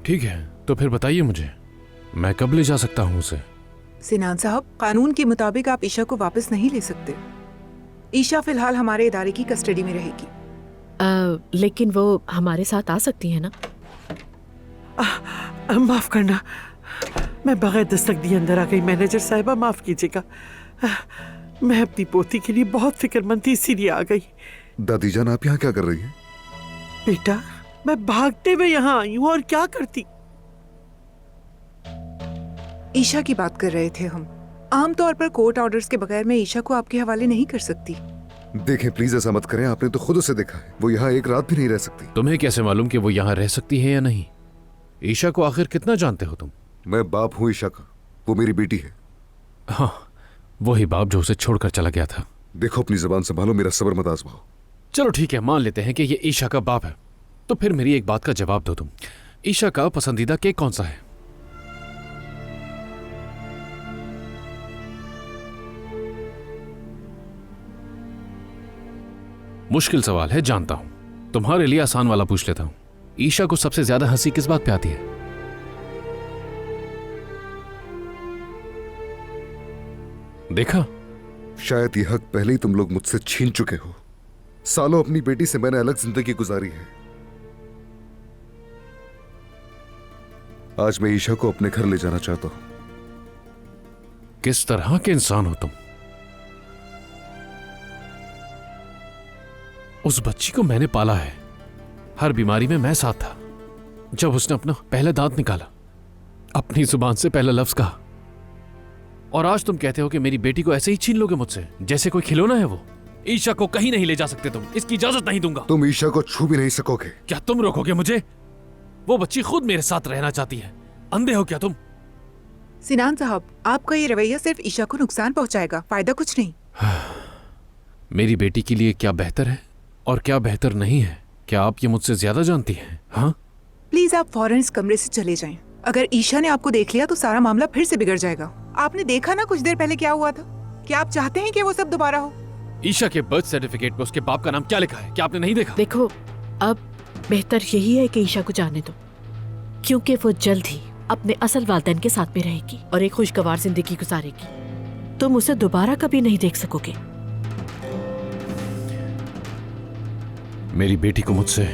ठीक है, तो फिर बताइए मुझे, मैं कब ले जा सकता हूँ उसे? सिनान साहब, कानून के मुताबिक आप ईशा को वापस नहीं ले सकते। ईशा फिलहाल हमारे इदारे की कस्टडी में रहेगी। लेकिन वो हमारे साथ आ सकती है ना? माफ करना, मैं बगैर दस्तक दिए अंदर आ गई। मैनेजर साहिबा माफ कीजिएगा, मैं अपनी पोती के लिए बहुत फिक्रमंद थी, इसीलिए आ गई। दादी जान, आप यहाँ क्या कर रही हैं? बेटा, मैं भागते हुए यहाँ आई हूँ, और क्या करती। ईशा की बात कर रहे थे हम। आमतौर पर कोर्ट ऑर्डर्स के बगैर मैं ईशा को आपके हवाले नहीं कर सकती। देखें प्लीज, ऐसा मत करें। आपने तो खुद उसे देखा है, वो यहाँ एक रात भी नहीं रह सकती। तुम्हें कैसे मालूम कि वो यहाँ रह सकती है या नहीं? ईशा को आखिर कितना जानते हो तुम? मैं बाप हूँ ईशा का, वो मेरी बेटी है। हाँ, वही बाप जो उसे छोड़कर चला गया था। देखो, अपनी जबान संभालो, मेरा सब्र मत आजमाओ। चलो ठीक है, मान लेते हैं कि ये ईशा का बाप है, तो फिर मेरी एक बात का जवाब दो तुम। ईशा का पसंदीदा केक कौन सा है? मुश्किल सवाल है, जानता हूं। तुम्हारे लिए आसान वाला पूछ लेता हूं। ईशा को सबसे ज्यादा हंसी किस बात पे आती है? देखा, शायद ये हक पहले ही तुम लोग मुझसे छीन चुके हो। सालों अपनी बेटी से मैंने अलग जिंदगी गुजारी है। आज मैं ईशा को अपने घर ले जाना चाहता हूं। किस तरह के इंसान हो तुम? उस बच्ची को मैंने पाला है, हर बीमारी में मैं साथ था। जब उसने अपना पहला दांत निकाला, अपनी जुबान से पहला लफ्ज कहा, और आज तुम कहते हो कि मेरी बेटी को ऐसे ही छीन लोगे मुझसे, जैसे कोई खिलौना है वो। ईशा को कहीं नहीं ले जा सकते तुम, इसकी इजाजत नहीं दूंगा। तुम ईशा को छू भी नहीं सकोगे। क्या तुम रोकोगे मुझे? वो बच्ची खुद मेरे साथ रहना चाहती है। अंधे हो क्या तुम? सिनान साहब, आपका ये रवैया सिर्फ ईशा को नुकसान पहुंचाएगा, फायदा कुछ नहीं। मेरी बेटी के लिए क्या बेहतर है और क्या बेहतर नहीं है, क्या आप ये मुझसे ज्यादा जानती हैं? हाँ, प्लीज आप फौरन इस कमरे से चले जाएं। अगर ईशा ने आपको देख लिया तो सारा मामला फिर से बिगड़ जाएगा। आपने देखा ना कुछ देर पहले क्या हुआ था। क्या आप चाहते हैं कि वो सब दोबारा हो? ईशा के बर्थ सर्टिफिकेट पे उसके बाप का नाम क्या लिखा है, क्या आपने नहीं देखा? देखो, अब बेहतर यही है कि ईशा को जाने दो, क्योंकि वो जल्द ही अपने असल वालिदैन के साथ में रहेगी और एक खुशगवार जिंदगी गुजारेगी। तुम उसे दोबारा कभी नहीं देख सकोगे। मेरी बेटी को मुझसे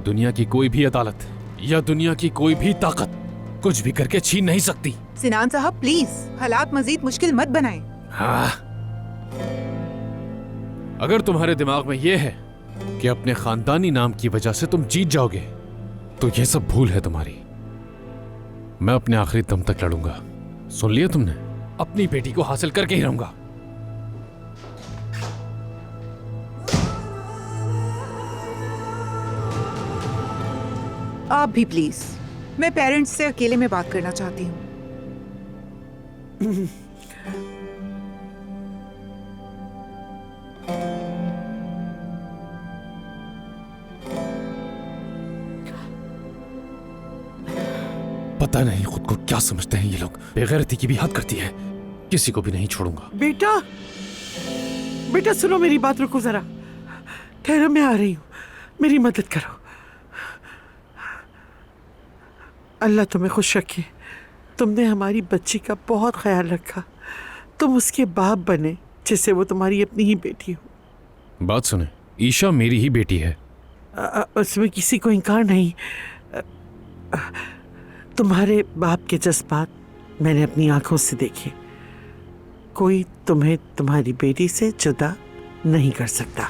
दुनिया की कोई भी अदालत या दुनिया की कोई भी ताकत कुछ भी करके छीन नहीं सकती। सिनान साहब प्लीज, हालात मजीद मुश्किल मत बनाएं। हाँ, अगर तुम्हारे दिमाग में यह है कि अपने खानदानी नाम की वजह से तुम जीत जाओगे, तो यह सब भूल है तुम्हारी। मैं अपने आखिरी दम तक लड़ूंगा। सुन लिया तुमने? अपनी बेटी को हासिल करके ही रहूंगा। आप भी प्लीज, मैं पेरेंट्स से अकेले में बात करना चाहती हूँ। पता नहीं खुद को क्या समझते हैं ये लोग। बेगैरती की भी हद करती है। किसी को भी नहीं छोड़ूंगा। बेटा, बेटा सुनो मेरी बात, रुको जरा। ठहरो, मैं आ रही हूँ, मेरी मदद करो। अल्लाह तुम्हें खुश रखे। तुमने हमारी बच्ची का बहुत ख्याल रखा। तुम उसके बाप बने जैसे वो तुम्हारी अपनी ही बेटी हो। बात सुने, ईशा मेरी ही बेटी है। उसमें किसी को इनकार नहीं। तुम्हारे बाप के जज्बात मैंने अपनी आंखों से देखे। कोई तुम्हें तुम्हारी बेटी से जुदा नहीं कर सकता।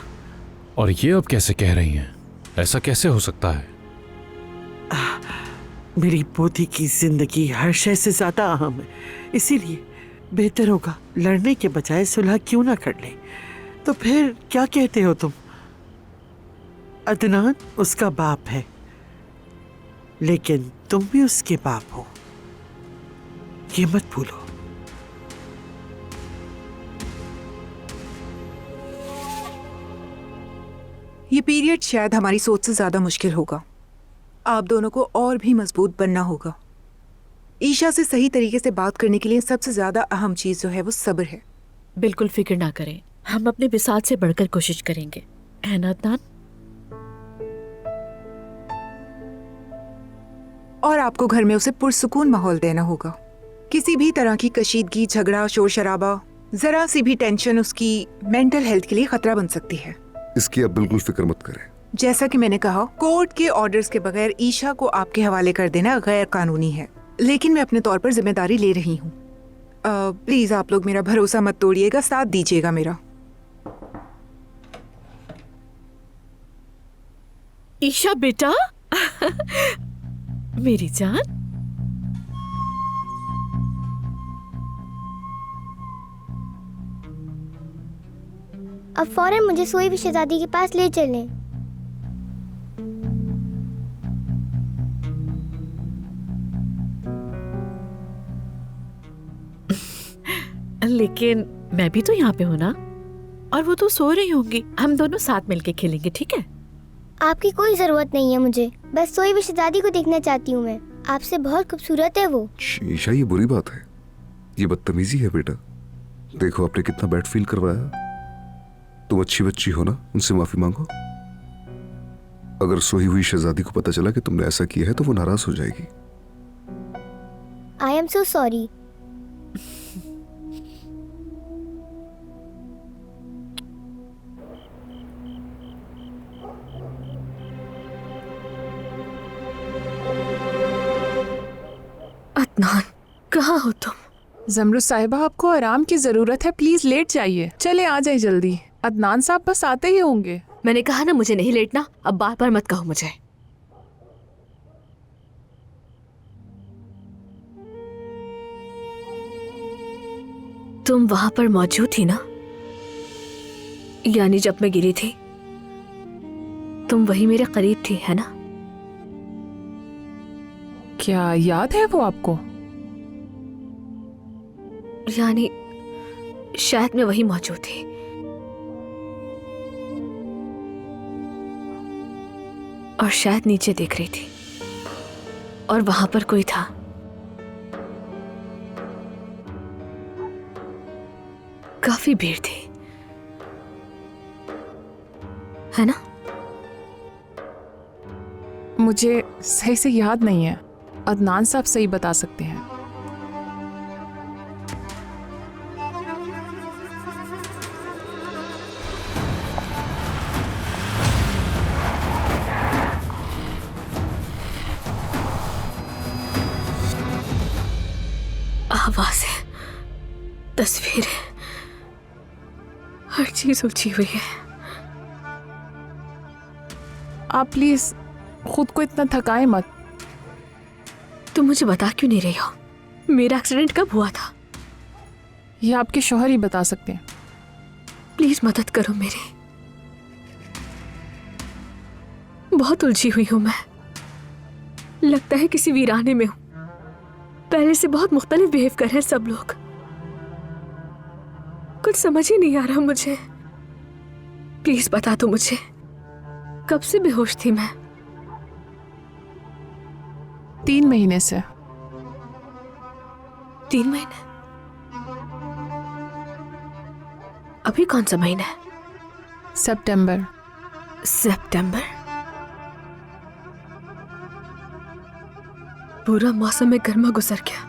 और ये अब कैसे कह रही हैं? ऐसा कैसे हो सकता है? मेरी पोती की जिंदगी हर शय से ज्यादा अहम है, इसीलिए बेहतर होगा लड़ने के बजाय सुलह क्यों ना कर ले। तो फिर क्या कहते हो तुम? अदनान उसका बाप है, लेकिन तुम भी उसके बाप हो, ये मत भूलो। ये पीरियड शायद हमारी सोच से ज्यादा मुश्किल होगा। आप दोनों को और भी मजबूत बनना होगा। ईशा से सही तरीके से बात करने के लिए सबसे ज्यादा अहम चीज जो है वो सब्र है। बिल्कुल फिक्र ना करें, हम अपने बिसात से बढ़कर कोशिश करेंगे, है ना अदनान? और आपको घर में उसे पुरसुकून माहौल देना होगा। किसी भी तरह की कशीदगी, झगड़ा, शोर शराबा, जरा सी भी टेंशन उसकी मेंटल हेल्थ के लिए खतरा बन सकती है। इसकी आप बिल्कुल फिक्र मत करें। जैसा कि मैंने कहा, कोर्ट के ऑर्डर्स के बगैर ईशा को आपके हवाले कर देना गैर कानूनी है, लेकिन मैं अपने तौर पर जिम्मेदारी ले रही हूँ। प्लीज आप लोग मेरा भरोसा मत तोड़िएगा, साथ दीजिएगा मेरा। ईशा बेटा मेरी जान, अब फौरन मुझे सोई हुई शहजादी के पास ले चलें। लेकिन मैं भी तो यहाँ पे हूँ ना, और वो तो सो रही होंगी। हम दोनों साथ मिलके खेलेंगे, ठीक है? आपकी कोई जरूरत नहीं है मुझे, बस सोई हुई शहजादी को देखना चाहती हूँ मैं। आपसे बहुत खूबसूरत है वो। ईशा, ये बुरी बात है, ये बदतमीजी है बेटा। देखो आपने कितना बैड फील करवाया। तुम अच्छी बच्ची हो ना, उनसे माफी मांगो। अगर सोई हुई शहजादी को पता चला कि तुमने ऐसा किया है तो वो नाराज हो जाएगी। I am so sorry. Adnan, कहाँ हो तुम? जमरुद साहिबा, आपको आराम की जरूरत है, प्लीज लेट जाइए। चले आ जाए जल्दी, अदनान साहब बस आते ही होंगे। मैंने कहा ना मुझे नहीं लेटना, अब बार बार मत कहो मुझे। तुम वहां पर मौजूद थी ना, यानी जब मैं गिरी थी तुम वही मेरे करीब थी, है ना? क्या याद है वो आपको? यानी शायद मैं वही मौजूद थी। और शायद नीचे देख रही थी और वहां पर कोई था। काफी भीड़ थी, है ना? मुझे सही से याद नहीं है, अदनान साहब सही बता सकते हैं। आवाज़ें, तस्वीरें, हर चीज उलझी हुई है। आप प्लीज खुद को इतना थकाए मत। तुम मुझे बता क्यों नहीं रही हो? मेरा एक्सीडेंट कब हुआ था? ये आपके शौहर ही बता सकते हैं। प्लीज मदद करो मेरी, बहुत उलझी हुई हूं मैं। लगता है किसी वीराने में हूं। पहले से बहुत मुख्तलिफ बिहेव कर रहे हैं सब लोग। कुछ समझ ही नहीं आ रहा मुझे। प्लीज बता दो मुझे, कब से बेहोश थी मैं? 3 महीने से। 3 महीने? अभी कौन सा महीना है? सितंबर। सितंबर? पूरा मौसम में गर्मा गुजर गया।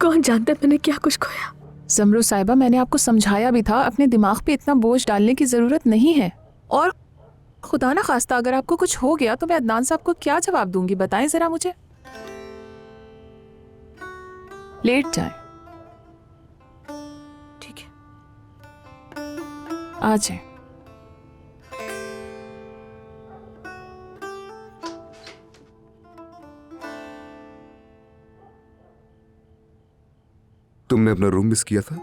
कौन जानता है मैंने क्या कुछ खोया। जमरुद साहिबा, मैंने आपको समझाया भी था, अपने दिमाग पे इतना बोझ डालने की जरूरत नहीं है। और खुदा ना खास्ता अगर आपको कुछ हो गया तो मैं अदनान साहब को क्या जवाब दूंगी, बताएं जरा मुझे। लेट जाए। ठीक है, आ जाए। तुमने अपना रूम मिस किया था?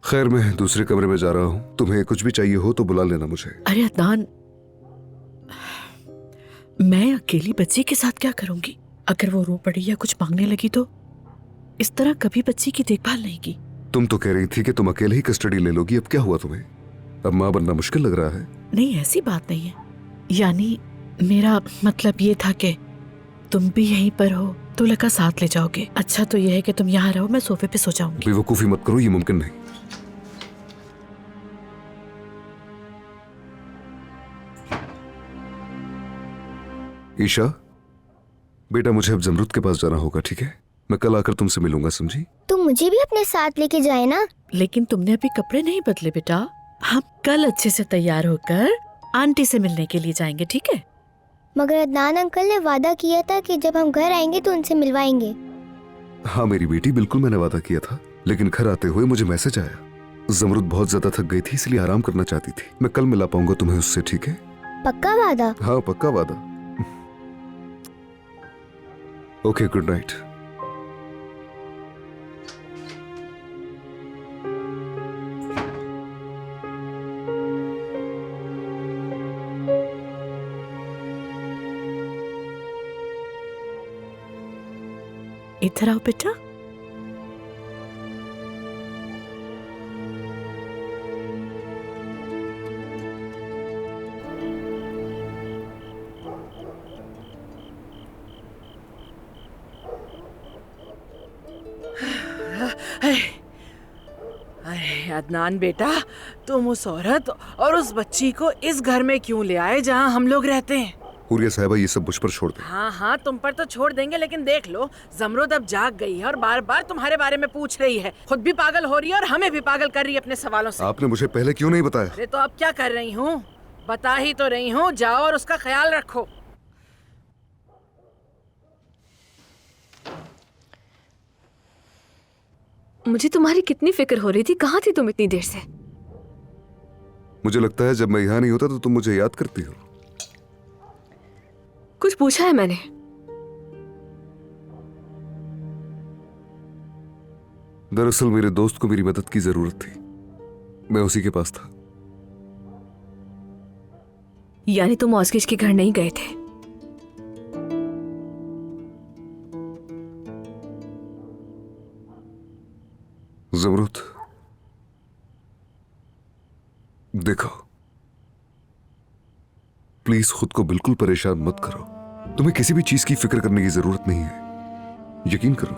खैर, मैं दूसरे कमरे में जा रहा हूं। तुम्हें कुछ भी चाहिए हो तो बुला लेना मुझे। अरे अदनान, मैं अकेली बच्ची के साथ क्या करूंगी? अगर वो रो पड़ी या कुछ मांगने लगी तो? इस तरह कभी बच्ची की देखभाल नहीं की। तुम तो कह रही थी कि तुम अकेले ही कस्टडी ले लोगी, अब क्या हुआ तुम्हें? अब मां बनना मुश्किल लग रहा है। नहीं, ऐसी बात नहीं है। यानी मेरा मतलब ये था कि तुम भी यहीं पर हो तो लगा साथ ले जाओगे। अच्छा तो यह है कि तुम यहाँ रहो, मैं सोफे पे सो जाऊंगी। बेवकूफी मत करो, ये मुमकिन नहीं। ईशा बेटा, मुझे अब जमरुद के पास जाना होगा, ठीक है? मैं कल आकर तुमसे मिलूंगा, समझी? तुम मुझे भी अपने साथ लेके जाए ना। लेकिन तुमने अभी कपड़े नहीं बदले बेटा। हम कल अच्छे से तैयार होकर आंटी से मिलने के लिए जाएंगे, ठीक है? मगर अदनान अंकल ने वादा किया था कि जब हम घर आएंगे तो उनसे मिलवाएंगे। हाँ मेरी बेटी, बिल्कुल मैंने वादा किया था, लेकिन घर आते हुए मुझे मैसेज आया। जमरुद बहुत ज्यादा थक गई थी, इसलिए आराम करना चाहती थी। मैं कल मिला पाऊंगा तुम्हें उससे, ठीक है? पक्का वादा? हाँ पक्का वादा। Okay, good night. इधर आओ बेटा। अरे अदनान बेटा, तुम उस औरत और उस बच्ची को इस घर में क्यों ले आए जहाँ हम लोग रहते हैं? हुरिया साहिबा, ये सब मुझ पर छोड़ दे। हाँ हाँ, तुम पर तो छोड़ देंगे, लेकिन देख लो, जमरुद अब जाग गई है और बार बार तुम्हारे बारे में पूछ रही है। खुद भी पागल हो रही है और हमें भी पागल कर रही है अपने सवालों से। आपने मुझे पहले क्यों नहीं बताया? अरे तो अब क्या कर रही हूँ? बता ही तो रही हूँ, जाओ और उसका ख्याल रखो। मुझे तुम्हारी कितनी फिक्र हो रही थी। कहाँ थी तुम इतनी देर से? मुझे लगता है जब मैं यहाँ नहीं होता तो तुम मुझे याद करती हो। कुछ पूछा है मैंने? दरअसल मेरे दोस्त को मेरी मदद की जरूरत थी, मैं उसी के पास था। यानी तुम ऑस्किच के घर नहीं गए थे? जमरुद देखो, प्लीज खुद को बिल्कुल परेशान मत करो। तुम्हें किसी भी चीज की फिक्र करने की जरूरत नहीं है, यकीन करो।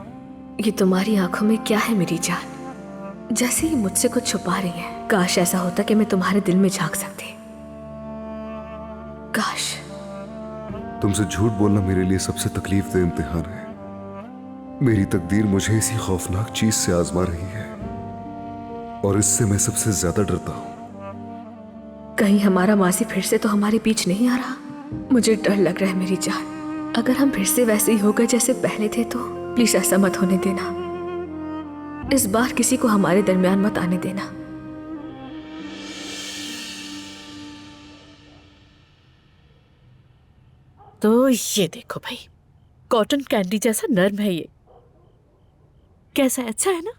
ये तुम्हारी आंखों में क्या है मेरी जान? जैसे ही मुझसे कुछ छुपा रही है। काश ऐसा होता कि मैं तुम्हारे दिल में झांक सकती। काश। तुमसे झूठ बोलना मेरे लिए सबसे तकलीफदेह इम्तिहान है। मेरी तकदीर मुझे इसी खौफनाक चीज से आजमा रही है और इससे मैं सबसे ज्यादा डरता हूं। कहीं हमारा मासी फिर से तो हमारे बीच नहीं आ रहा? मुझे डर लग रहा है मेरी जान। अगर हम फिर से वैसे ही हो गए जैसे पहले थे तो प्लीज ऐसा मत होने देना। इस बार किसी को हमारे दरमियान मत आने देना। तो ये देखो भाई, कॉटन कैंडी जैसा नर्म है ये। कैसा है? अच्छा है ना?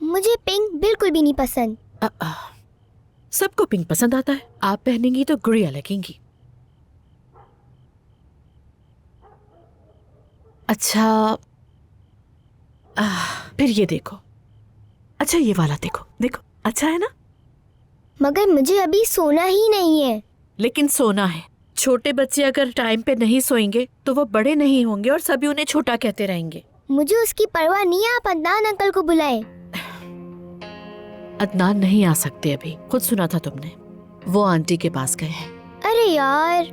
मुझे पिंक बिल्कुल भी नहीं पसंद। सबको पिंक पसंद आता है। आप पहनेंगी तो गुड़िया लगेंगी। अच्छा फिर ये देखो। अच्छा ये वाला देखो, देखो अच्छा है ना? मगर मुझे अभी सोना ही नहीं है। लेकिन सोना है। छोटे बच्चे अगर टाइम पे नहीं सोएंगे तो वो बड़े नहीं होंगे और सभी उन्हें छोटा कहते रहेंगे। मुझे उसकी परवाह नहीं है। आप अदनान अंकल को बुलाएं। अदनान नहीं आ सकते अभी, खुद सुना था तुमने। वो आंटी के पास गए हैं। अरे यार।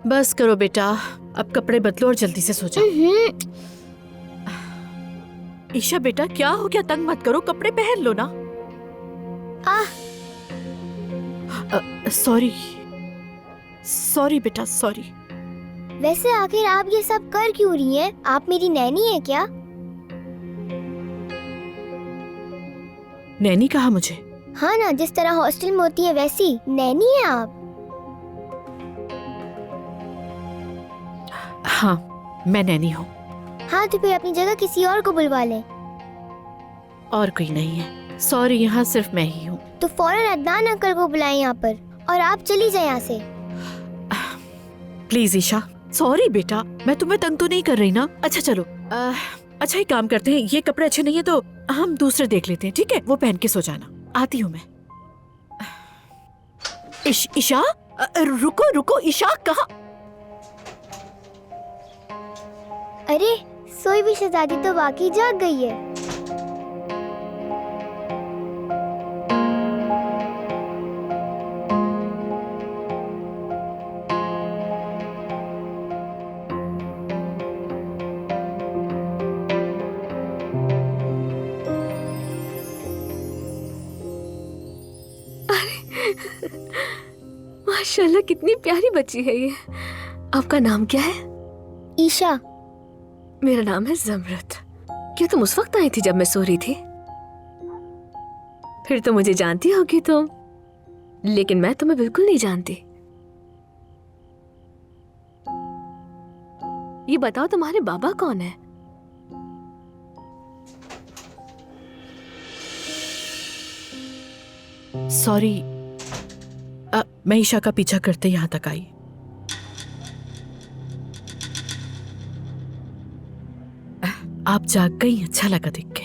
बस करो बेटा, अब कपड़े बदलो और जल्दी से सो जाओ। ईशा बेटा क्या हो गया? तंग मत करो, कपड़े पहन लो ना। सॉरी सॉरी बेटा, सॉरी। वैसे आखिर आप ये सब कर क्यों रही हैं? आप मेरी नैनी है क्या? नैनी कहा मुझे? हाँ ना, जिस तरह हॉस्टल में होती है वैसी नैनी है आप। हाँ मैं नैनी हूँ। हाँ तो फिर अपनी जगह किसी और को बुलवा लें। और कोई नहीं है। सॉरी, यहाँ सिर्फ मैं ही हूँ। तो फौरन अदनान अंकल को बुलाएं यहाँ पर और आप चली जाए यहाँ से। प्लीज ईशा। सॉरी बेटा, मैं तुम्हें तंग तो नहीं कर रही ना? अच्छा चलो, अच्छा ही काम करते हैं, ये कपड़े अच्छे नहीं है तो हम दूसरे देख लेते हैं, ठीक है? वो पहन के सो जाना। आती हूँ मैं। ईशा रुको रुको, ईशा कहाँ? अरे सोई हुई शहजादी तो वाकई जाग गई है। माशाल्लाह कितनी प्यारी बच्ची है ये। आपका नाम क्या है? ईशा। मेरा नाम है जमरत। क्या तुम उस वक्त आई थी जब मैं सो रही थी? फिर तो मुझे जानती होगी तुम, लेकिन मैं तुम्हें बिल्कुल नहीं जानती। ये बताओ तुम्हारे बाबा कौन है? सॉरी, मैं ईशा का पीछा करते यहां तक आई। आप जाग गई, अच्छा लगा देख के।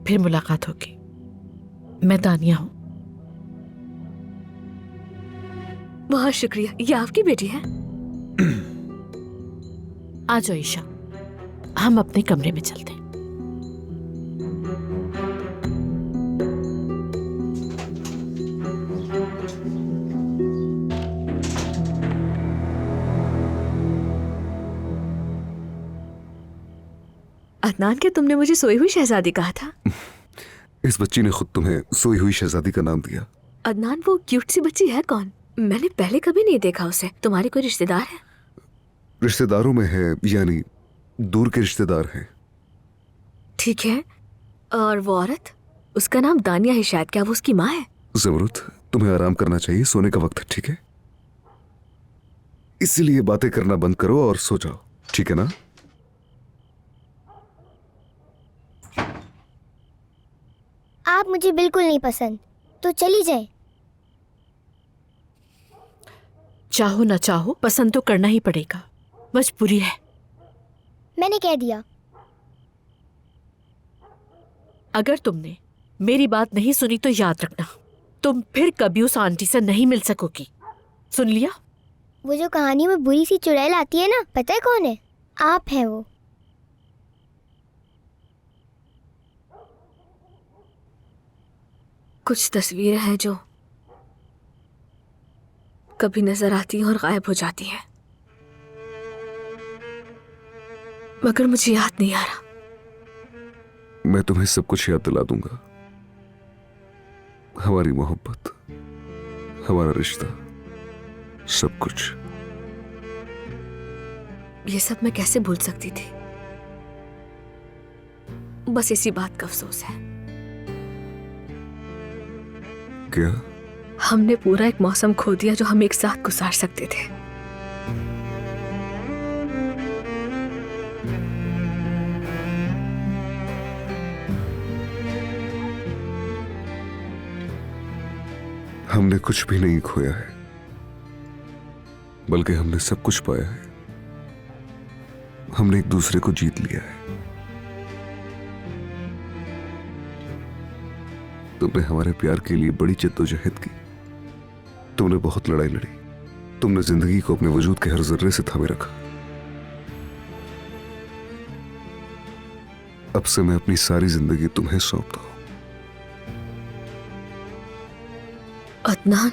फिर मुलाकात होगी। मैं तानिया हूं। बहुत शुक्रिया। ये आपकी बेटी है? आ जाओ ईशा, हम अपने कमरे में चलते हैं। अदनान, क्या तुमने मुझे सोई हुई शहजादी कहा था? इस बच्ची ने खुद तुम्हें सोई हुई शहजादी का नाम दिया। अदनान, वो क्यूट सी बच्ची है कौन? मैंने पहले कभी नहीं देखा उसे। तुम्हारे कोई रिश्तेदार है? रिश्तेदारों में है, यानी दूर के रिश्तेदार हैं। ठीक है। और वो औरत, उसका नाम दानिया है शायद। क्या वो उसकी माँ है? जमरुत, तुम्हें आराम करना चाहिए, सोने का वक्त है, ठीक है? इसीलिए बातें करना बंद करो और सो जाओ, ठीक है ना? आप मुझे बिल्कुल नहीं पसंद, तो चली जाएं। चाहो ना चाहो पसंद तो करना ही पड़ेगा, मजबूरी है। मैंने कह दिया। अगर तुमने मेरी बात नहीं सुनी तो याद रखना, तुम फिर कभी उस आंटी से नहीं मिल सकोगी। सुन लिया? वो जो कहानियों में बुरी सी चुड़ैल आती है ना, पता है कौन है? आप हैं वो। कुछ तस्वीरें हैं जो कभी नजर आती हैं और गायब हो जाती हैं, मगर मुझे याद नहीं आ रहा। मैं तुम्हें सब कुछ याद दिला दूंगा। हमारी मोहब्बत, हमारा रिश्ता, सब कुछ। ये सब मैं कैसे भूल सकती थी? बस इसी बात का अफसोस है। क्या? हमने पूरा एक मौसम खो दिया जो हम एक साथ गुजार सकते थे। हमने कुछ भी नहीं खोया है, बल्कि हमने सब कुछ पाया है। हमने एक दूसरे को जीत लिया है। तुमने हमारे प्यार के लिए बड़ी जद्दोजहद की। तुमने बहुत लड़ाई लड़ी। तुमने जिंदगी को अपने वजूद के हर जर्रे से थामे रखा। अब से मैं अपनी सारी जिंदगी तुम्हें सौंपता हूं। अदनान,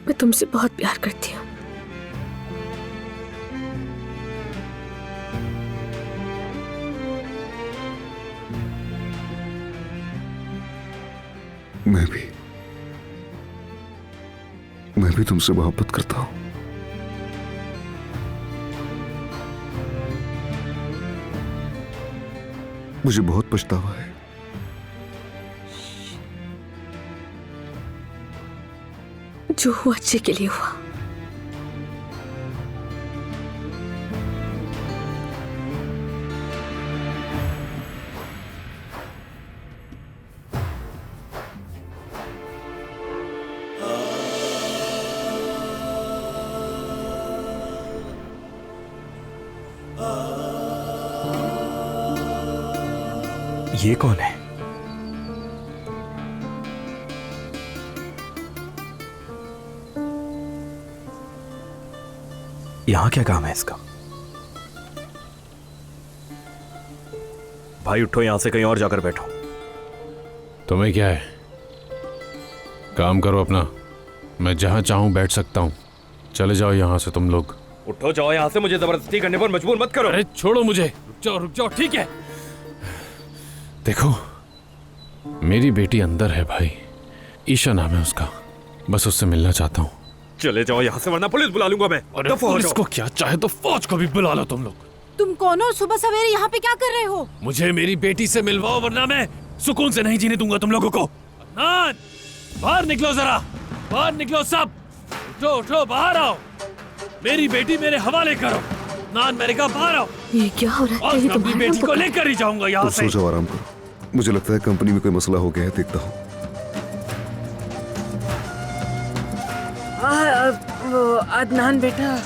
मैं तुमसे बहुत प्यार करती हूँ। मैं भी तुमसे मोहब्बत करता हूं। मुझे बहुत पछतावा है। जो हुआ अच्छे के लिए हुआ। ये कौन है? यहाँ क्या काम है इसका? भाई उठो, यहां से कहीं और जाकर बैठो। तुम्हें क्या है? काम करो अपना, मैं जहां चाहूं बैठ सकता हूं। चले जाओ यहां से तुम लोग। उठो, जाओ यहाँ से, मुझे जबरदस्ती करने पर मजबूर मत करो। अरे छोड़ो मुझे, रुक जाओ, ठीक है। देखो, मेरी बेटी अंदर है भाई, ईशा नाम है उसका, बस उससे मिलना चाहता हूँ। चले जाओ यहाँ से वरना पुलिस बुला लूंगा मैं। अरे दफा हो पुलिस जाओ। को क्या, चाहे तो फौज को भी बुला लो तुम लोग। तुम कौन हो? सुबह सवेरे यहाँ पे क्या कर रहे हो? मुझे मेरी बेटी से मिलवाओ वरना मैं सुकून से नहीं जीने दूंगा तुम लोगों को। अदनान, बाहर निकलो, जरा बाहर निकलो सब। उठो उठो, बाहर आओ, मेरी बेटी मेरे हवाले करो। अदनान, मैंने कहा बाहर आओ। ये क्या हो रहा है? और ये मैं अपनी तुम्हारा बेटी को पुकार- लेकर ही जाऊंगा यहाँ तुम से। सो जाओ, आराम करो। मुझे लगता है कंपनी में कोई मसला हो गया है, देखता हूँ। वो अदनान बेटा,